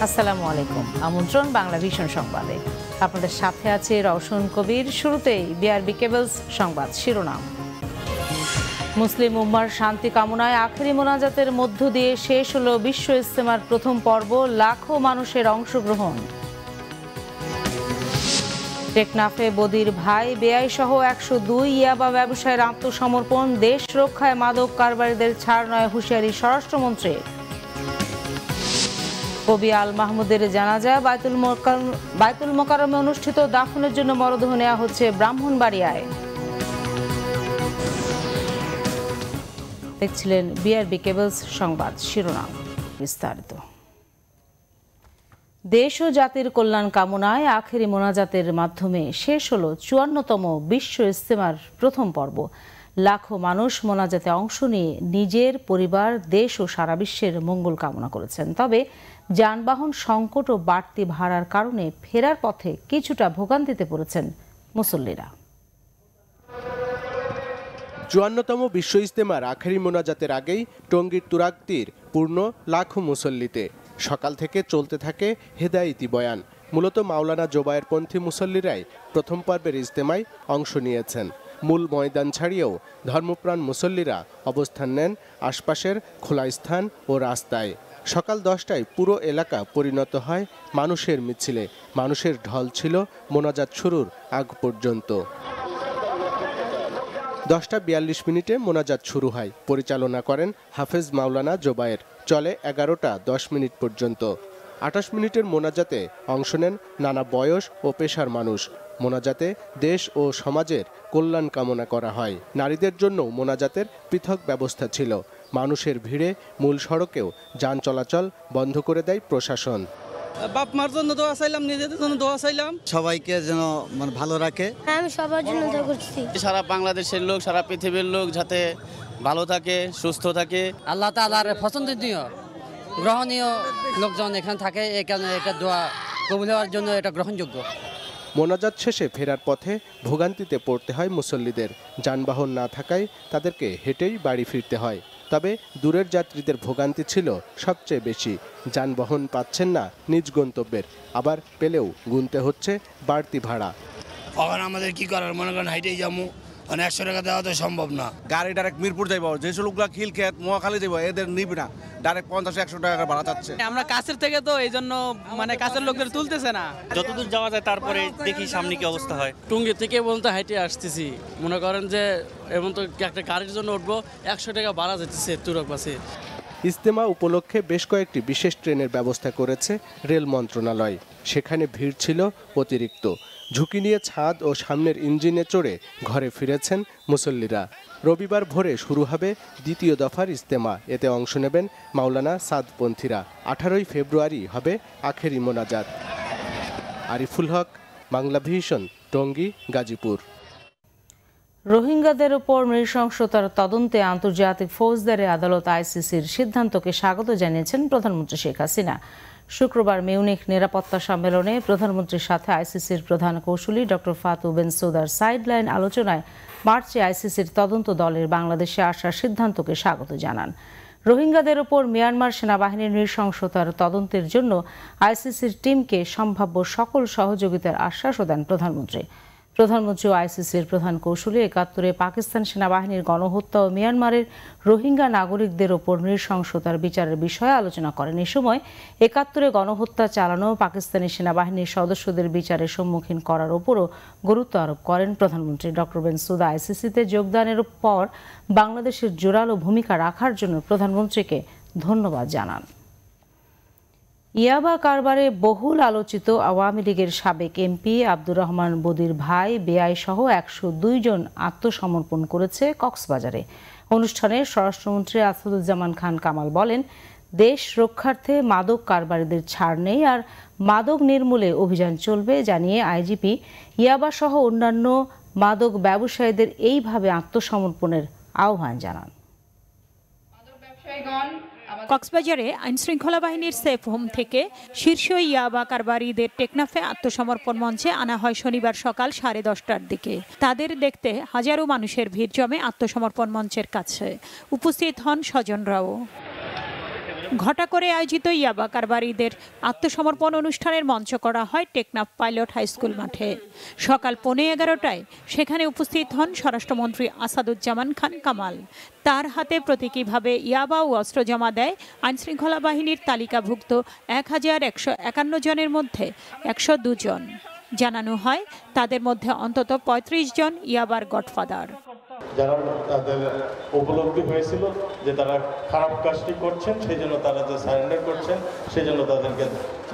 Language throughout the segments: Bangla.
আসসালামু আলাইকুম। আমন্ত্রণ বাংলা ভিশন সংবাদে। আপনাদের সাথে আছে রওশন কবির। শুরুতেই বিআরবি কেবলস সংবাদ শিরোনাম। মুসলিম উম্মার শান্তি কামনায় আখেরি মোনাজাতের মধ্য দিয়ে শেষ হলো বিশ্ব ইজতেমার প্রথম পর্ব, লাখো মানুষের অংশগ্রহণ। টেকনাফে বদির ভাই বেআই সহ 102 ইয়াবা ব্যবসায়ীর আত্মসমর্পণ, দেশ রক্ষায় মাদক কারবারিদের ছাড় নয় হুঁশিয়ারি স্বরাষ্ট্রমন্ত্রী। কবি আল মাহমুদের জানাজা বাইতুল মোকাররমে অনুষ্ঠিত, দাফনের জন্য মরদেহ নেওয়া হচ্ছে ব্রাহ্মণবাড়িয়ায়। দেখছিলেন বিআরবি কেবলস সংবাদ শিরোনাম। বিস্তারিত। দেশ ও জাতির কল্যাণ কামনায় আখেরি মোনাজাতের মাধ্যমে শেষ হলো 54তম বিশ্ব ইজতেমার প্রথম পর্ব। লাখো মানুষ মোনাজাতে অংশ নিয়ে নিজের, পরিবার, দেশ ও সারা বিশ্বের মঙ্গল কামনা করেছেন। তবে যানবাহন সংকট ও বাড়তি ভাড়ার কারণে ফেরার পথে কিছুটা ভোগান্তিতে পড়েছেন মুসল্লিরা। 54তম বিশ্ব ইজতেমার আখেরি মোনাজাতের আগেই টঙ্গীর তুরাগতীর পূর্ণ লাখো মুসল্লিতে। সকাল থেকে চলতে থাকে হেদায়েতি বয়ান। মূলত মাওলানা জোবায়েরপন্থী মুসল্লিরাই প্রথম পর্বের ইজতেমায় অংশ নিয়েছেন। মূল ময়দান ছাড়িয়েও ধর্মপ্রাণ মুসল্লিরা অবস্থান নেন আশপাশের খোলা স্থান ও রাস্তায়। সকাল 10টায় পুরো এলাকা পরিণত হয় মানুষের মিছিলে। মানুষের ঢল ছিল মোনাজাত শুরুর আগ পর্যন্ত। 10:42 মোনাজাত শুরু হয়। পরিচালনা করেন হাফেজ মাওলানা জোবায়ের। চলে 11:10 পর্যন্ত। 28 মিনিটের মোনাজাতে অংশ নেন নানা বয়স ও পেশার মানুষ। মোনাজাতে দেশ ও সমাজের কল্যাণ কামনা করা হয়। নারীদের জন্য মোনাজাতের পৃথক ব্যবস্থা ছিল। মানুষের ভিড়ে মূল সড়কেও যান চলাচল বন্ধ করে দেয় প্রশাসন। বাপ মার জন্য দোয়া চাইলাম, নিজেদের জন্য দোয়া চাইলাম, সবাইকে যেন ভালো রাখে। আমি সবার জন্য দোয়া করছি। সারা বাংলাদেশের লোক, সারা পৃথিবীর লোক যাতে ভালো থাকে, সুস্থ থাকে। আল্লাহ তাআলার পছন্দনীয় গ্রহণীয় লোকজন এখানে থাকে, এই কারণে এটা দোয়া কবুল হওয়ার জন্য এটা গ্রহণযোগ্য। মোনাজাত শেষে ফেরার পথে ভোগান্তিতে পড়তে হয় মুসল্লিদের। যানবাহন না থাকায় তাদেরকে হেঁটেই বাড়ি ফিরতে হয়। তবে দূরের যাত্রীদের ভোগান্তি ছিল সবচেয়ে বেশি। যানবাহন পাচ্ছেন না নিজ গন্তব্যের, আবার পেলেও গুনতে হচ্ছে বাড়তি ভাড়া। এখন আমাদের কি করার, মনে করেন হাইটেই যাবো, 100 টাকা দেওয়া তো সম্ভব না। গাড়ি ডাইরেক্ট মিরপুর যাইব, যেসব লোকগুলা খিলক্ষেত মহাখালী যাইব, এদের নিবি না, ডাইরেক্ট 50-100 টাকা ভাড়া চাচ্ছে। আমরা কাছের থেকে তো এই জন্য কাছের লোকদের তুলতেছে না। যতদূর যাওয়া যায় তারপরে দেখি সামনে কি অবস্থা হয়। টুঙ্গি থেকে বলতে হাইটে আসতেছি, মনে করেন যে এবং তো একটা গাড়ির জন্য উঠবো 100 টাকা ভাড়া যাচ্ছে তুরক বাসে। ইজতেমা উপলক্ষে বেশ কয়েকটি বিশেষ ট্রেনের ব্যবস্থা করেছে রেল মন্ত্রণালয়। সেখানে ভিড় ছিল অতিরিক্ত। ঝুঁকি নিয়ে ছাদ ও সামনের ইঞ্জিনে চড়ে ঘরে ফিরেছেন মুসল্লিরা। রবিবার ভোরে শুরু হবে দ্বিতীয় দফার ইজতেমা। এতে অংশ নেবেন মাওলানা সাদপন্থীরা। 18 ফেব্রুয়ারি হবে আখেরি মোনাজাত। আরিফুল হক, বাংলা ভিশন, টঙ্গী, গাজীপুর। রোহিঙ্গাদের উপর নৃশংসতার তদন্তে আন্তর্জাতিক ফৌজদারি আদালত আইসিসির সিদ্ধান্তকে স্বাগত জানিয়েছেন প্রধানমন্ত্রী শেখ হাসিনা। শুক্রবার মিউনিখ নিরাপত্তা সম্মেলনে প্রধানমন্ত্রীর সাথে আইসিসির প্রধান কৌঁসুলি ডক্টর ফাতু বেনসুদার সাইডলাইন আলোচনায় মার্চে আইসিসির তদন্ত দলের বাংলাদেশে আসার সিদ্ধান্তকে স্বাগত জানান। রোহিঙ্গাদের উপর মিয়ানমার সেনাবাহিনীর নৃশংসতার তদন্তের জন্য আইসিসির টিমকে সম্ভাব্য সকল সহযোগিতার আশ্বাসও দেন প্রধানমন্ত্রী ও আইসিসির প্রধান কৌঁসুলি ৭১-এ পাকিস্তান সেনাবাহিনীর গণহত্যা ও মিয়ানমারের রোহিঙ্গা নাগরিকদের ওপর নৃশংসতার বিচারের বিষয়ে আলোচনা করেন। এ সময় ৭১-এ গণহত্যা চালানো পাকিস্তানি সেনাবাহিনীর সদস্যদের বিচারের সম্মুখীন করার ওপরও গুরুত্ব আরোপ করেন প্রধানমন্ত্রী। ডক্টর বেনসুদা আইসিসিতে যোগদানের পর বাংলাদেশের জোরালো ভূমিকা রাখার জন্য প্রধানমন্ত্রীকে ধন্যবাদ জানান। ইয়াবা কারবারে বহুল আলোচিত আওয়ামী লীগের সাবেক এমপি আব্দুর রহমান বদির ভাই বেআই সহ 102 জন আত্মসমর্পণ করেছে কক্সবাজারে। অনুষ্ঠানে স্বরাষ্ট্রমন্ত্রী আসাদুজ্জামান খান কামাল বলেন, দেশ রক্ষার্থে মাদক কারবারিদের ছাড় নেই আর মাদক নির্মূলে অভিযান চলবে, জানিয়ে আইজিপি ইয়াবা সহ অন্যান্য মাদক ব্যবসায়ীদের এইভাবে আত্মসমর্পণের আহ্বান জানান। কক্সবাজারে আইনশৃঙ্খলা বাহিনীর সেফ হোম থেকে শীর্ষ ইয়াবা কারবারিদের টেকনাফে আত্মসমর্পণ মঞ্চে আনা হয় শনিবার সকাল 10:30টার দিকে। তাদের দেখতে হাজারো মানুষের ভিড় জমে আত্মসমর্পণ মঞ্চের কাছে। উপস্থিত হন স্বজনরাও। ঘটা করে আয়োজিত ইয়াবা কারবারিদের আত্মসমর্পণ অনুষ্ঠানের মঞ্চ করা হয় টেকনাফ পাইলট হাই স্কুল মাঠে। সকাল 11:15টায় সেখানে উপস্থিত হন স্বরাষ্ট্রমন্ত্রী আসাদুজ্জামান খান কামাল। তার হাতে প্রতীকীভাবে ইয়াবা ও অস্ত্র জমা দেয় আইনশৃঙ্খলা বাহিনীর তালিকাভুক্ত 1151 জনের মধ্যে 102 জন। জানানো হয় তাদের মধ্যে অন্তত 35 জন ইয়াবার গডফাদার। যারা তাদের উপলব্ধি হয়েছিল যে তারা খারাপ কাজটি করছেন, সেই জন্য তারা যে সারেন্ডার করছেন, সেই জন্য তাদেরকে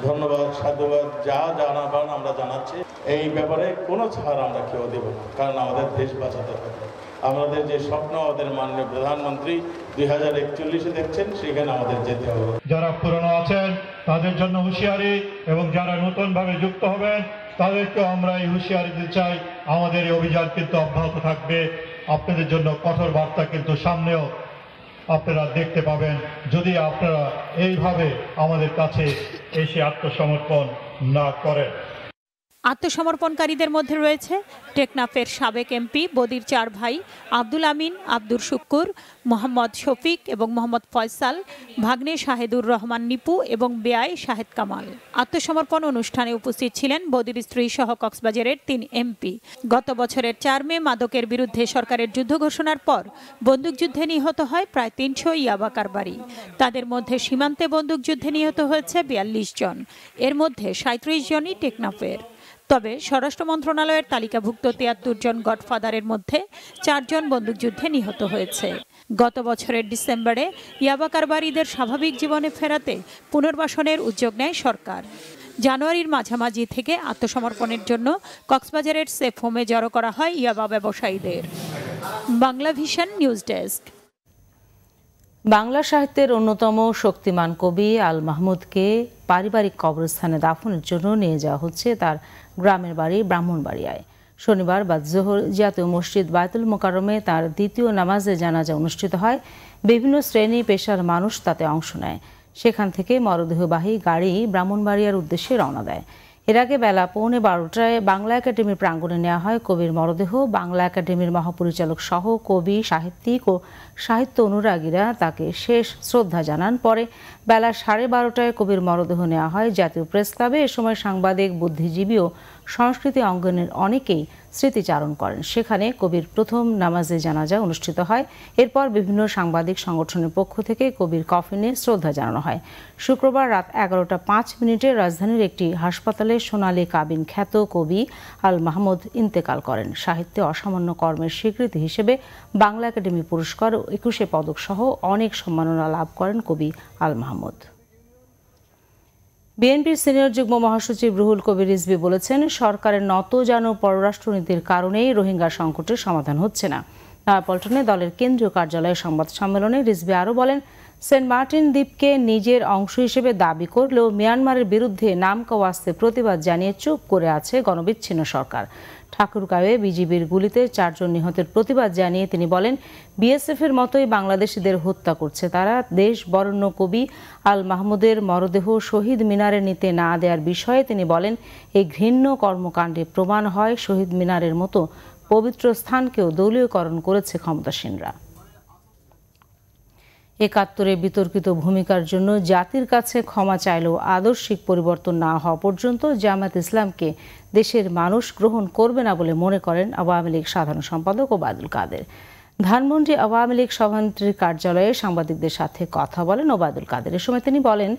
ধন্যবাদ, সাধুবাদ যা জানাবার আমরা জানাচ্ছি। এই ব্যাপারে কোনো ছাড় আমরা কেউ দেব না, কারণ আমাদের দেশ বাঁচাতে হবে। আমাদের যে স্বপ্ন আমাদের মাননীয় প্রধানমন্ত্রী 2041-এ দেখছেন, সেখানে আমাদের যেতে হবে। যারা পুরনো আছেন তাদের জন্য হুঁশিয়ারি, এবং যারা নতুনভাবে যুক্ত হবেন তাদেরকেও আমরা এই হুঁশিয়ারি দিতে চাই। আমাদের এই অভিযান কিন্তু অব্যাহত থাকবে। আপনাদের জন্য কঠোর বার্তা কিন্তু সামনেও আপনারা দেখতে পাবেন, যদি আপনারা এইভাবে আমাদের কাছে এসে আত্মসমর্পণ না করেন। আত্মসমর্পণকারীদের মধ্যে রয়েছে টেকনাফের সাবেক এমপি বদির 4 ভাই আব্দুল আমিন, আব্দুর শুক্কুর, মোহাম্মদ শফিক এবং মোহাম্মদ ফয়সাল, ভাগ্নে শাহেদুর রহমান নিপু এবং বেআই শাহেদ কামাল। আত্মসমর্পণ অনুষ্ঠানে উপস্থিত ছিলেন বদির স্ত্রী সহ কক্সবাজারের 3 এমপি। গত বছরের 4 মে মাদকের বিরুদ্ধে সরকারের যুদ্ধ ঘোষণার পর বন্দুকযুদ্ধে নিহত হয় প্রায় 300 ইয়াবা কারবারি। তাদের মধ্যে সীমান্তে বন্দুকযুদ্ধে নিহত হয়েছে 42 জন। এর মধ্যে 37 জনই টেকনাফের। তবে স্বরাষ্ট্র মন্ত্রণালয়ের তালিকাভুক্ত 73 জন গডফাদারের মধ্যে 4 জন বন্দুকযুদ্ধে নিহত হয়েছে। গত বছরের ডিসেম্বরে ইয়াবা কারবারিদের স্বাভাবিক জীবনে ফেরাতে পুনর্বাসনের উদ্যোগ নেয় সরকার। জানুয়ারির মাঝামাঝি থেকে আত্মসমর্পণের জন্য কক্সবাজারের সেফ হোমে জড়ো করা হয় ইয়াবা ব্যবসায়ীদের। Bangla vision news desk. Bangla সাহিত্যের অন্যতম শক্তিমান কবি আল মাহমুদকে পারিবারিক কবরস্থানে দাফনের জন্য নিয়ে যাওয়া হচ্ছে তার গ্রামের বাড়ি ব্রাহ্মণবাড়িয়ায়। শনিবার বাদ জোহর জাতীয় মসজিদ বায়তুল মোকাররমে তার দ্বিতীয় নামাজে জানাজা অনুষ্ঠিত হয়। বিভিন্ন শ্রেণী পেশার মানুষ তাতে অংশ নেয়। সেখান থেকে মরদেহবাহী গাড়ি ব্রাহ্মণবাড়িয়ার উদ্দেশ্যে রওনা দেয়। এর আগে বেলা 11:15টায় বাংলা একাডেমির প্রাঙ্গণে নেওয়া হয় কবির মরদেহ। বাংলা একাডেমির মহাপরিচালক সহ কবি, সাহিত্যিক ও সাহিত্য অনুরাগীরা তাকে শেষ শ্রদ্ধা জানান। পরে বেলা 12:30টায় কবির মরদেহ নেওয়া হয় জাতীয় প্রেস ক্লাবে। এ সময় সাংবাদিক, বুদ্ধিজীবী ও সংস্কৃতি অঙ্গনের অনেকেই স্মৃতিচারণ করেন। সেখানে কবির প্রথম নামাজে জানাজা অনুষ্ঠিত হয়। এরপর বিভিন্ন সাংবাদিক সংগঠনের পক্ষ থেকে কবির কফিনে শ্রদ্ধা জানানো হয়। শুক্রবার রাত 11:05 রাজধানীর একটি হাসপাতালে সোনালী কাবিন খ্যাত কবি আল মাহমুদ ইন্তেকাল করেন। সাহিত্যে অসামান্য কর্মের স্বীকৃতি হিসেবে বাংলা একাডেমি পুরস্কার ও 21 পদক সহ অনেক সম্মাননা লাভ করেন কবি আল মাহমুদ। বিএনপির সিনিয়র যুগ্ম মহাসচিব রুহুল কবির রিজভী বলেছেন, সরকারের নতজানু পররাষ্ট্রনীতির কারণেই রোহিঙ্গা সংকটের সমাধান হচ্ছে না। নয়াপল্টনে দলের কেন্দ্রীয় কার্যালয়ে সংবাদ সম্মেলনে রিজভী আরও বলেন, সেন্ট মার্টিন দ্বীপকে নিজের অংশ হিসেবে দাবি করলেও মিয়ানমারের বিরুদ্ধে নামকা ওয়াস্তে প্রতিবাদ জানিয়ে চুপ করে আছে গণবিচ্ছিন্ন সরকার। ঠাকুরগাঁওয়ে বিজিবির গুলিতে 4 জন নিহতের প্রতিবাদ জানিয়ে তিনি বলেন, বিএসএফের মতোই বাংলাদেশিদের হত্যা করছে তারা। দেশ বরেণ্য কবি আল মাহমুদের মরদেহ শহীদ মিনারে নিতে না দেওয়ার বিষয়ে তিনি বলেন, এই ঘৃণ্য কর্মকাণ্ডে প্রমাণ হয় শহীদ মিনারের মতো পবিত্র স্থানকেও দলীয়করণ করেছে ক্ষমতাসীনরা। 71-এ বিতর্কিত ভূমিকার জন্য জাতির কাছে ক্ষমা চাইলেও আদর্শিক পরিবর্তন না হওয়া পর্যন্ত জামায়াত ইসলামকে দেশের মানুষ গ্রহণ করবে না বলে মনে করেন আওয়ামী লীগ সাধারণ সম্পাদক ওবায়দুল কাদের। ধানমন্ডি আওয়ামী লীগ সভানেত্রীর কার্যালয়ে সাংবাদিকদের সাথে কথা বলেন ওবায়দুল কাদের। এ সময় তিনি বলেন,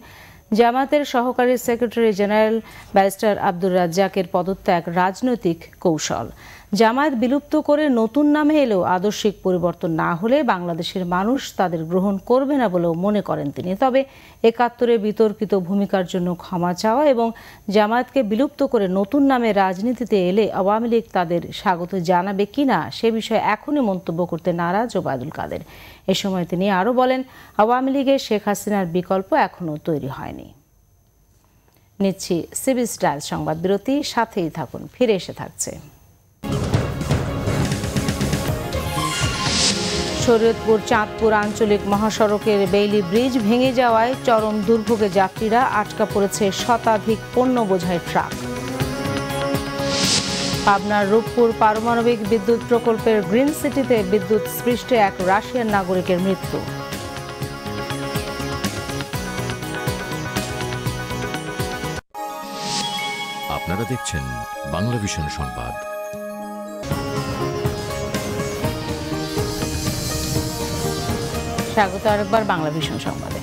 জামায়াতের সহকারী সেক্রেটারি জেনারেল ব্যারিস্টার আব্দুর রাজ্জাকের পদত্যাগ রাজনৈতিক কৌশল। জামায়াত বিলুপ্ত করে নতুন নামে এলেও আদর্শিক পরিবর্তন না হলে বাংলাদেশের মানুষ তাদের গ্রহণ করবে না বলেও মনে করেন তিনি। তবে ৭১-এ বিতর্কিত ভূমিকার জন্য ক্ষমা চাওয়া এবং জামায়াতকে বিলুপ্ত করে নতুন নামে রাজনীতিতে এলে আওয়ামী লীগ তাদের স্বাগত জানাবে কিনা সে বিষয়ে এখনই মন্তব্য করতে নারাজ ওবায়দুল কাদের। এ সময় তিনি আরও বলেন, আওয়ামী লীগের শেখ হাসিনার বিকল্প এখনও তৈরি হয়নি। নিচ্ছি সিবি স্টাইল সংবাদ বিরতি, সাথেই থাকুন, ফিরে এসে থাকছে। শরীয়তপুর চাঁদপুর আঞ্চলিক মহাসড়কের বেইলি ব্রিজ ভেঙে যাওয়ায় চরম দুর্ভোগে যাত্রীরা, আটকা পড়েছে শতাধিক পণ্য বোঝাই ট্রাক। পাবনার রূপপুর পারমাণবিক বিদ্যুৎ প্রকল্পের গ্রিন সিটিতে বিদ্যুৎ স্পৃষ্টে এক রাশিয়ান নাগরিকের মৃত্যু। আপনারা দেখছেন বাংলা ভিশন সংবাদ। স্বাগত আরেকবার বাংলা ভিশন সংবাদে।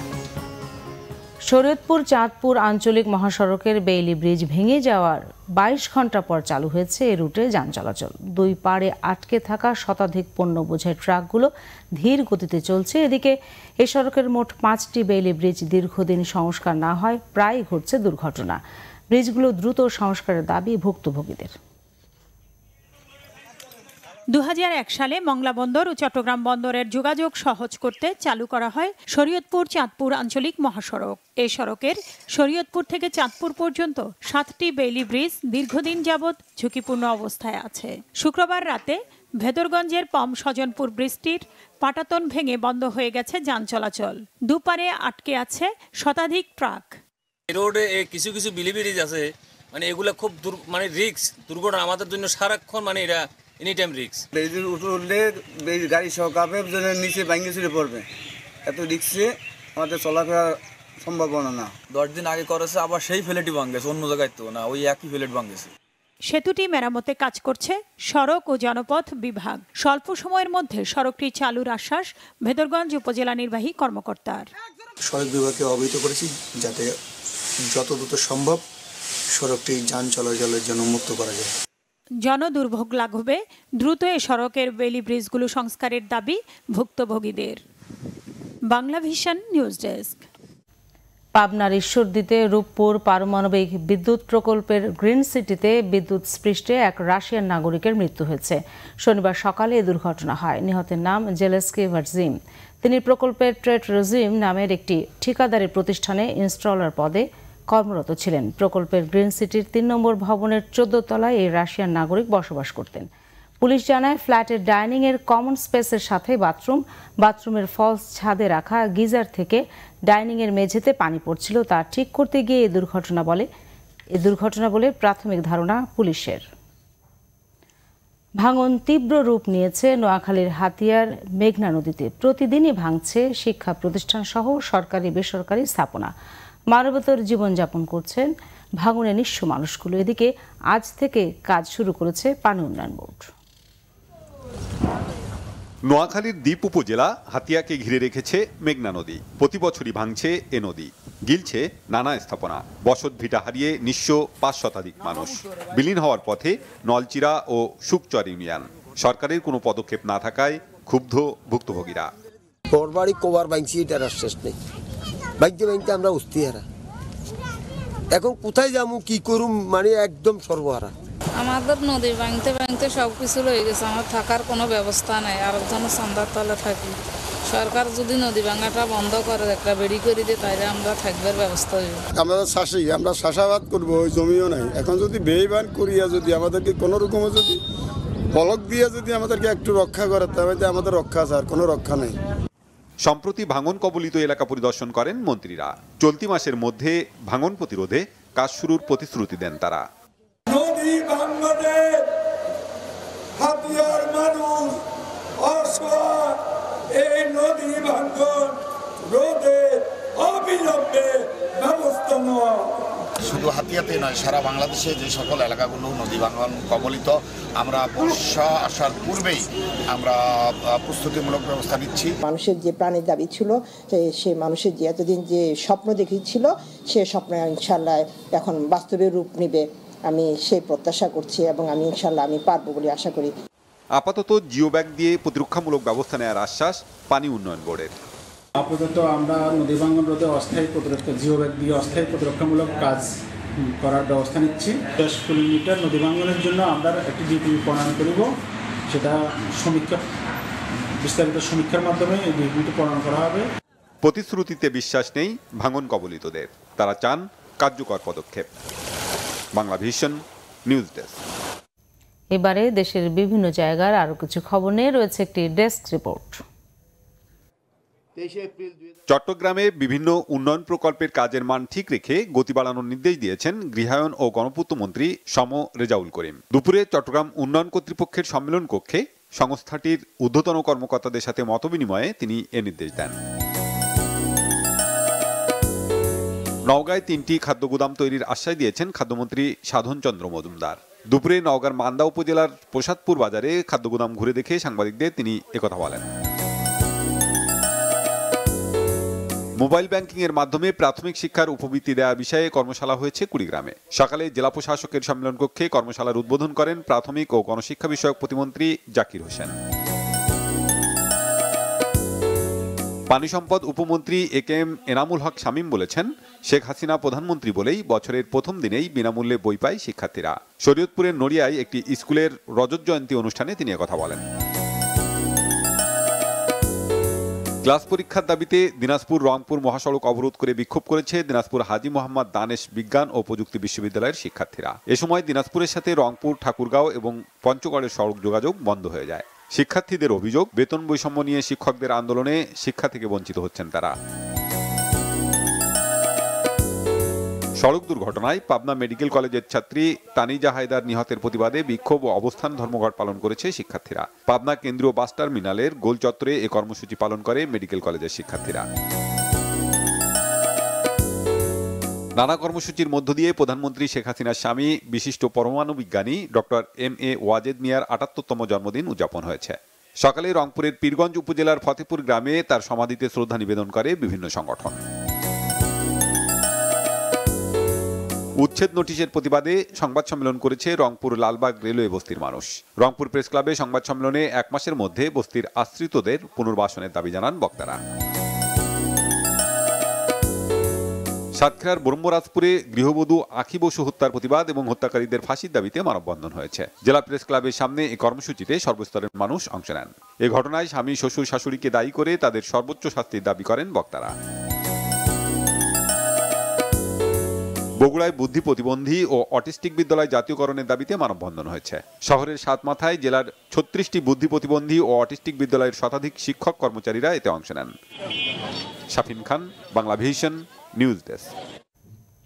শরীয়তপুর চাঁদপুর আঞ্চলিক মহাসড়কের বেইলি ব্রিজ ভেঙে যাওয়ার ২২ ঘন্টা পর চালু হয়েছে এ রুটে যান চলাচল। দুই পাড়ে আটকে থাকা শতাধিক পণ্য বোঝাই ট্রাকগুলো ধীর গতিতে চলছে। এদিকে এ সড়কের মোট ৫টি বেইলি ব্রিজ দীর্ঘদিন সংস্কার না হয় প্রায় ঘটছে দুর্ঘটনা। ব্রিজগুলো দ্রুত সংস্কারের দাবি ভুক্তভোগীদের। ২০০১ সালে মংলা বন্দর ও চট্টগ্রাম বন্দরের যোগাযোগ সহজ করতে চালু করা হয় শরীয়তপুর চাঁদপুর আঞ্চলিক মহাসড়ক। এই সড়কের শরীয়তপুর থেকে চাঁদপুর পর্যন্ত ৭টি বেইলি ব্রিজ দীর্ঘদিন যাবৎ ঝুঁকিপূর্ণ অবস্থায় আছে। শুক্রবার রাতে ভেদরগঞ্জের পম সজনপুর ব্রিজটির পাটাতন ভেঙে বন্ধ হয়ে গেছে যান চলাচল। দুপারে আটকে আছে শতাধিক ট্রাক। রোডে কিছু কিছু বেইলি ব্রিজ আছে, মানে এগুলা খুব রিস্ক দুর্ঘটনা আমাদের জন্য সারাক্ষণ, এটা এনি টাইম রিস্ক। ব্রিজের উঠলে গাড়ি সহ কাঁপে, নিচে ভাঙে চুরে পড়বে, এত রিস্কে আমাদের চলাফেরা সম্ভাবনা না। 10 দিন আগে করেছে, আবার সেই ফ্ল্যাটই ভাঙেছে, অন্য জায়গায় তো না, ওই একই ফ্ল্যাট ভাঙেছে। সেতুটি মেরামতে কাজ করছে সড়ক ও জনপথ বিভাগ। স্বল্প সময়ের মধ্যে সড়কটি চালুর আশ্বাস ভেদরগঞ্জ উপজেলা নির্বাহী কর্মকর্তার। সড়ক বিভাগকে অবহিত করেছি যাতে যত দ্রুত সম্ভব সড়কটি যান চলাচলের জন্য মুক্ত করা যায়। জনদুর্ভোগ লাঘবে দ্রুত এ সড়কের বেইলি ব্রিজগুলো সংস্কারের দাবি ভুক্তভোগীদের। Bangla vision news desk. পাবনার ঈশ্বরদীতে রূপপুর পারমাণবিক বিদ্যুৎ প্রকল্পের গ্রিন সিটিতে বিদ্যুৎ স্পৃষ্টে এক রাশিয়ান নাগরিকের মৃত্যু হয়েছে। শনিবার সকালে এ দুর্ঘটনা হয়। নিহতের নাম জেলেস্কি ভার্জিম। তিনি প্রকল্পের ট্রেড রেজিম নামের একটি ঠিকাদারি প্রতিষ্ঠানে ইনস্টলার পদে কর্মরত ছিলেন। প্রকল্পের গ্রিন সিটির ৩ নম্বর ভবনের ১৪ তলায় এই রাশিয়ান নাগরিক বসবাস করতেন। পুলিশ জানায়, ফ্ল্যাটের ডাইনিংয়ের কমন স্পেসের সাথে বাথরুমের ফলস ছাদে রাখা গিজার থেকে ডাইনিংয়ের মেঝেতে পানি পড়ছিল। তা ঠিক করতে গিয়ে এই দুর্ঘটনা বলে প্রাথমিক ধারণা পুলিশের। ভাঙন তীব্র রূপ নিয়েছে নোয়াখালীর হাতিয়ার মেঘনা নদীতে। প্রতিদিনই ভাঙছে শিক্ষা প্রতিষ্ঠান সহ সরকারি বেসরকারি স্থাপনা। মানবতার জীবনযাপন করছেন ভাঙনে নিঃস্ব মানুষগুলো। এদিকে আজ থেকে কাজ শুরু করেছে পানি উন্নয়ন বোর্ড। নোয়াখালীর দ্বীপ উপজেলা হাতিয়াকে ঘিরে রেখেছে মেঘনা নদী। প্রতি বছরই ভাঙছে এ নদী, গিলছে নানা স্থাপনা। বসত ভিটা হারিয়ে নিঃস্ব ৫ শতাধিক মানুষ। বিলীন হওয়ার পথে নলচিরা ও শুকচর ইউনিয়ন। সরকারের কোনো পদক্ষেপ না থাকায় ক্ষুব্ধ ভুক্তভোগীরা। বাড়ি কোবার ভাঙছি, এটার শেষ নেই। ভাঙতে আমরা অস্থিহারা, এখন কোথায় যাবো কি করুম, একদম সর্বহারা। আমাদের নদী ভাঙতে ভাঙতে সবকিছু রয়ে গেছে, আমার থাকার কোনো ব্যবস্থা নাই। আরেকজনের চান্দার তলে থাকি। সরকার যদি নদী ভাঙাটা বন্ধ করে, একটা বেড়ি করে দিয়ে, তাইলে আমরা থাকবার ব্যবস্থা হইব। আমরা চাষি, আমরা চাষাবাদ করবো, ওই জমিও নাই। এখন যদি বেইমান করিয়া যদি আমাদেরকে কোনো রকমে যদি পলক দিয়ে যদি আমাদেরকে একটু রক্ষা করে, তাহলে আমাদের রক্ষা আছে, আর কোনো রক্ষা নেই। সম্প্রতি ভাঙন কবলিত এলাকা পরিদর্শন করেন মন্ত্রীরা। চলতি মাসের মধ্যে ভাঙন প্রতিরোধে কাজ শুরুর প্রতিশ্রুতি দেন তারা। নদী ভাঙনে হাতিয়ার মানুষ অসহায়, এই নদী ভাঙন রোধে অবিলম্বে ব্যবস্থা নেওয়া। শুধু হাতিয়াতে নয়, সারা বাংলাদেশে যে সকল এলাকাগুলো নদী ভাঙন কবলিত, আমরা বর্ষা আসার পূর্বেই আমরা প্রস্তুতিমূলক ব্যবস্থা নিচ্ছি। মানুষের যে প্রাণের দাবি ছিল, সে মানুষের যে এতদিন যে স্বপ্ন দেখেছিল, সে স্বপ্ন ইনশাল্লাহ এখন বাস্তবে রূপ নেবে। আমি সেই প্রত্যাশা করছি এবং আমি ইনশাল্লাহ আমি পারবো বলে আশা করি। আপাতত জিও ব্যাগ দিয়ে প্রতিরক্ষামূলক ব্যবস্থা নেওয়ার আশ্বাস পানি উন্নয়ন বোর্ডের। আপাতত আমরা নদী ভাঙ্গন রোধে অস্থায়ী প্রতিরক্ষা জিও ব্যাগ দিয়ে অস্থায়ী প্রতিরক্ষামূলক কাজ করার ব্যবস্থা নিচ্ছি। 10 কিলোমিটার নদী ভাঙ্গনের জন্য আমরা একটি ডিপিপি প্রণয়ন করব, সেটা বিস্তারিত সমীক্ষার মাধ্যমে এই ডিপিপি প্রণয়ন করা হবে। প্রতিশ্রুতিতে বিশ্বাস নেই ভাঙন কবলিতদের, তারা চান কার্যকর পদক্ষেপ। Bangla vision news desk. এবারে দেশের বিভিন্ন জায়গার আরো কিছু খবর নিয়ে রয়েছে একটি ডেস্ক রিপোর্ট। চট্টগ্রামে বিভিন্ন উন্নয়ন প্রকল্পের কাজের মান ঠিক রেখে গতি বাড়ানোর নির্দেশ দিয়েছেন গৃহায়ন ও গণপূর্ত মন্ত্রী সম রেজাউল করিম। দুপুরে চট্টগ্রাম উন্নয়ন কর্তৃপক্ষের সম্মেলন কক্ষে সংস্থাটির ঊর্ধ্বতন কর্মকর্তাদের সাথে মতবিনিময়ে তিনি এ নির্দেশ দেন। নওগাঁয় 3টি খাদ্যগুদাম তৈরির আশ্বাস দিয়েছেন খাদ্যমন্ত্রী সাধন চন্দ্র মজুমদার। দুপুরে নওগাঁর মান্দা উপজেলার প্রসাদপুর বাজারে খাদ্যগুদাম ঘুরে দেখে সাংবাদিকদের তিনি একথা বলেন। মোবাইল ব্যাংকিং এর মাধ্যমে প্রাথমিক শিক্ষার উপবৃত্তি দেওয়া বিষয়ে কর্মশালা হয়েছে কুড়িগ্রামে। সকালে জেলা প্রশাসকের সম্মেলন কক্ষে কর্মশালার উদ্বোধন করেন প্রাথমিক ও গণশিক্ষা বিষয়ক প্রতিমন্ত্রী জাকির হোসেন। পানি সম্পদ উপমন্ত্রী একেএম এনামুল হক শামীম বলেছেন, শেখ হাসিনা প্রধানমন্ত্রী বলেই বছরের প্রথম দিনেই বিনামূল্যে বই পায় শিক্ষার্থীরা। শরীয়তপুরের নড়িয়ায় একটি স্কুলের রজত জয়ন্তী অনুষ্ঠানে তিনি একথা বলেন। ক্লাস পরীক্ষার দাবিতে দিনাজপুর রংপুর মহাসড়ক অবরোধ করে বিক্ষোভ করেছে দিনাজপুর হাজী মোহাম্মদ দানেশ বিজ্ঞান ও প্রযুক্তি বিশ্ববিদ্যালয়ের শিক্ষার্থীরা। এ সময় দিনাজপুরের সাথে রংপুর, ঠাকুরগাঁও এবং পঞ্চগড়ের সড়ক যোগাযোগ বন্ধ হয়ে যায়। শিক্ষার্থীদের অভিযোগ, বেতন বৈষম্য নিয়ে শিক্ষকদের আন্দোলনে শিক্ষা থেকে বঞ্চিত হচ্ছেন তারা। সড়ক দুর্ঘটনায় পাবনা মেডিকেল কলেজের ছাত্রী তানিজা হায়দার নিহতের প্রতিবাদে বিক্ষোভ ও অবস্থান ধর্মঘট পালন করেছে শিক্ষার্থীরা। পাবনা কেন্দ্রীয় বাস টার্মিনালের গোল চত্বরে এ কর্মসূচি পালন করে মেডিকেল কলেজের শিক্ষার্থীরা। নানা কর্মসূচির মধ্য দিয়ে প্রধানমন্ত্রী শেখ হাসিনার স্বামী বিশিষ্ট পরমাণু বিজ্ঞানী ডক্টর এম.এ. ওয়াজেদ মিয়ার ৭৮তম জন্মদিন উদযাপন হয়েছে। সকালে রংপুরের পীরগঞ্জ উপজেলার ফতেপুর গ্রামে তার সমাধিতে শ্রদ্ধা নিবেদন করে বিভিন্ন সংগঠন। উচ্ছেদ নোটিশের প্রতিবাদে সংবাদ সম্মেলন করেছে রংপুর লালবাগ রেলওয়ে বস্তির মানুষ। রংপুর প্রেস ক্লাবে সংবাদ সম্মেলনে 1 মাসের মধ্যে বস্তির আশ্রিতদের পুনর্বাসনের দাবি জানান বক্তারা। সাতক্ষীরার ব্রহ্মরাজপুরে গৃহবধূ আখি বসু হত্যার প্রতিবাদ এবং হত্যাকারীদের ফাঁসির দাবিতে মানববন্ধন হয়েছে। জেলা প্রেস ক্লাবের সামনে এই কর্মসূচিতে সর্বস্তরের মানুষ অংশ নেন। এ ঘটনায় স্বামী, শ্বশুর, শাশুড়িকে দায়ী করে তাদের সর্বোচ্চ শাস্তির দাবি করেন বক্তারা। বগুড়ায় বুদ্ধি প্রতিবন্ধী ও অটিস্টিক বিদ্যালয় জাতীয়করণের দাবিতে মানববন্ধন হয়েছে। শহরের সাতমাথায় জেলার 36টি বুদ্ধি প্রতিবন্ধী ও অটিস্টিক বিদ্যালয়ের শতাধিক শিক্ষক কর্মচারীরা এতে অংশ নেন। শাফিন খান, বাংলা ভিশন নিউজ ডেস্ক।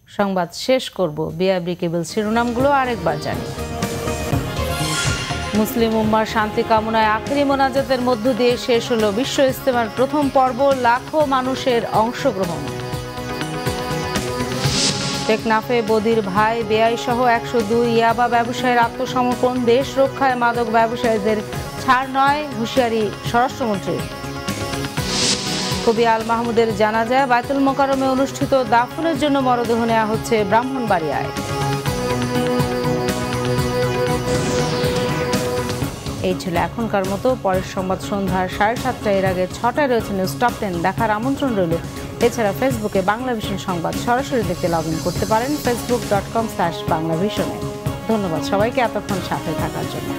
সংবাদ শেষ করব বিআইবি কেবল শিরোনামগুলো আরেকবার জানি। মুসলিম উম্মার শান্তি কামনায় আখেরি মোনাজাতের মধ্য দিয়ে শেষ হলো বিশ্ব ইজতেমার প্রথম পর্ব, লাখো মানুষের অংশগ্রহণ। টেকনাফে বদির ভাই বেআই সহ 102 ইয়াবা ব্যবসায়ীর আত্মসমর্পণ, দেশ রক্ষায় মাদক ব্যবসায়ীদের ছাড় নয়, হুঁশিয়ারি স্বরাষ্ট্রমন্ত্রীর। কবি আল মাহমুদের জানাজায় বায়তুল মোকাররমে অনুষ্ঠিত দাফনের জন্য মরদেহ নেওয়া হচ্ছে ব্রাহ্মণবাড়িয়ায়। এই ছিল এখনকার মতো। পরের সংবাদ সন্ধ্যা 7:30 এর আগে 6টায় রয়েছে নিউজ টপ 10 দেখার আমন্ত্রণ রইল। এছাড়া ফেসবুকে বাংলা ভিশন সংবাদ সরাসরি দেখতে লগ ইন করতে পারেন facebook.com/বাংলাভিশনে। ধন্যবাদ সবাইকে এতক্ষণ সাথে থাকার জন্য।